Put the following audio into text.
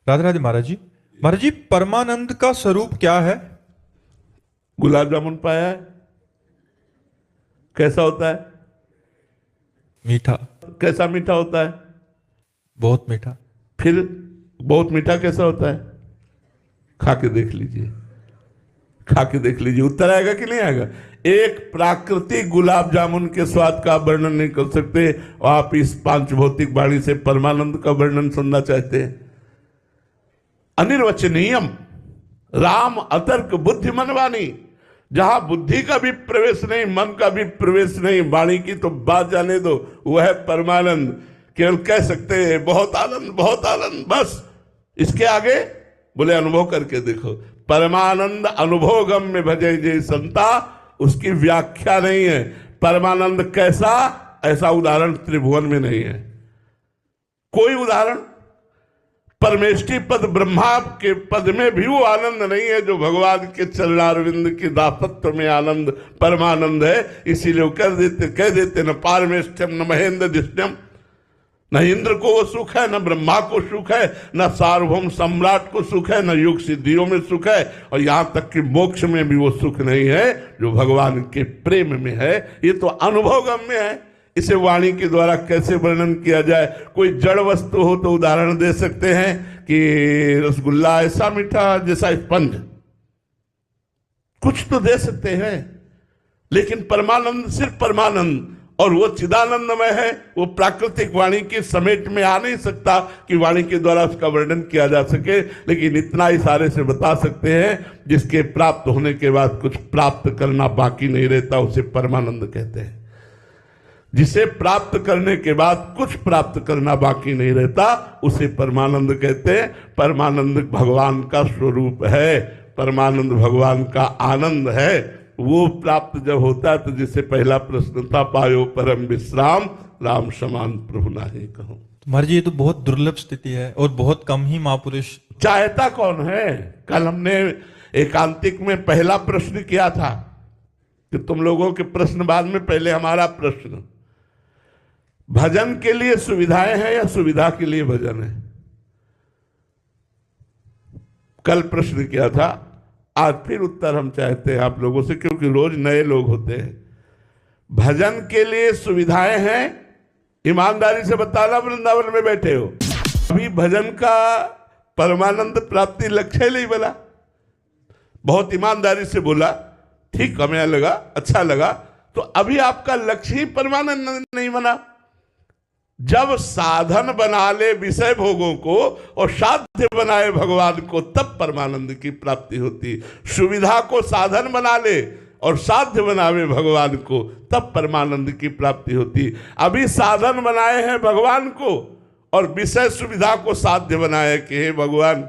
राधे राधे महाराज जी। महाराज जी, परमानंद का स्वरूप क्या है? गुलाब जामुन पाया है? कैसा होता है? मीठा। कैसा मीठा होता है? बहुत मीठा। फिर बहुत मीठा कैसा होता है? खा के देख लीजिए, खा के देख लीजिए, उत्तर आएगा कि नहीं आएगा। एक प्राकृतिक गुलाब जामुन के स्वाद का वर्णन नहीं कर सकते, और आप इस पांच भौतिक वाणी से परमानंद का वर्णन सुनना चाहते हैं। अनिर्वचनीयम राम अतर्क बुद्धि मनवानी, जहां बुद्धि का भी प्रवेश नहीं, मन का भी प्रवेश नहीं, वाणी की तो बात जाने दो, वह है परमानंद। केवल कह सकते हैं बहुत आनंद, बहुत आनंद, बस। इसके आगे बोले अनुभव करके देखो। परमानंद अनुभव गम में भजे जय संता, उसकी व्याख्या नहीं है। परमानंद कैसा, ऐसा उदाहरण त्रिभुवन में नहीं है, कोई उदाहरण। परमेष्टि पद ब्रह्मा के पद में भी वो आनंद नहीं है जो भगवान के चरणारविंद के दासत्व में आनंद परमानंद है। इसीलिए वो कह देते न पारमेष्ठ्यम न महेंद्र दिष्टम, न इंद्र को वो सुख है, न ब्रह्मा को सुख है, न सार्वभौम सम्राट को सुख है, न युग सिद्धियों में सुख है, और यहां तक कि मोक्ष में भी वो सुख नहीं है जो भगवान के प्रेम में है। ये तो अनुभव गम्य है। इसे वाणी के द्वारा कैसे वर्णन किया जाए? कोई जड़ वस्तु हो तो उदाहरण दे सकते हैं कि रसगुल्ला ऐसा मीठा जैसा स्पंज, कुछ तो दे सकते हैं। लेकिन परमानंद सिर्फ परमानंद, और वो चिदानंदमय है, वो प्राकृतिक वाणी की समेट में आ नहीं सकता कि वाणी के द्वारा उसका वर्णन किया जा सके। लेकिन इतना इशारे से बता सकते हैं, जिसके प्राप्त होने के बाद कुछ प्राप्त करना बाकी नहीं रहता, उसे परमानंद कहते हैं। जिसे प्राप्त करने के बाद कुछ प्राप्त करना बाकी नहीं रहता, उसे परमानंद कहते हैं। परमानंद भगवान का स्वरूप है, परमानंद भगवान का आनंद है। वो प्राप्त जब होता है तो जिसे पहला प्रश्न था, पायो परम विश्राम, राम समान प्रभु नाही कहूं। महाराज जी, ये तो बहुत दुर्लभ स्थिति है और बहुत कम ही महापुरुष चाहता कौन है। कल हमने एकांतिक में पहला प्रश्न किया था कि तुम लोगों के प्रश्न बाद में, पहले हमारा प्रश्न, भजन के लिए सुविधाएं हैं या सुविधा के लिए भजन है? कल प्रश्न किया था, आज फिर उत्तर हम चाहते हैं आप लोगों से, क्योंकि रोज नए लोग होते हैं। भजन के लिए सुविधाएं हैं, ईमानदारी से बताना, वृंदावन में बैठे हो, अभी भजन का परमानंद प्राप्ति लक्ष्य नहीं बना। बहुत ईमानदारी से बोला, ठीक हमें लगा, अच्छा लगा, तो अभी आपका लक्ष्य ही परमानंद नहीं बना। जब साधन बना ले विषय भोगों को और साध्य बनाए भगवान को, तब परमानंद की प्राप्ति होती। सुविधा को साधन बना ले और साध्य बनावे भगवान को, तब परमानंद की प्राप्ति होती। अभी साधन बनाए हैं भगवान को और विषय सुविधा को साध्य बनाए कि हे भगवान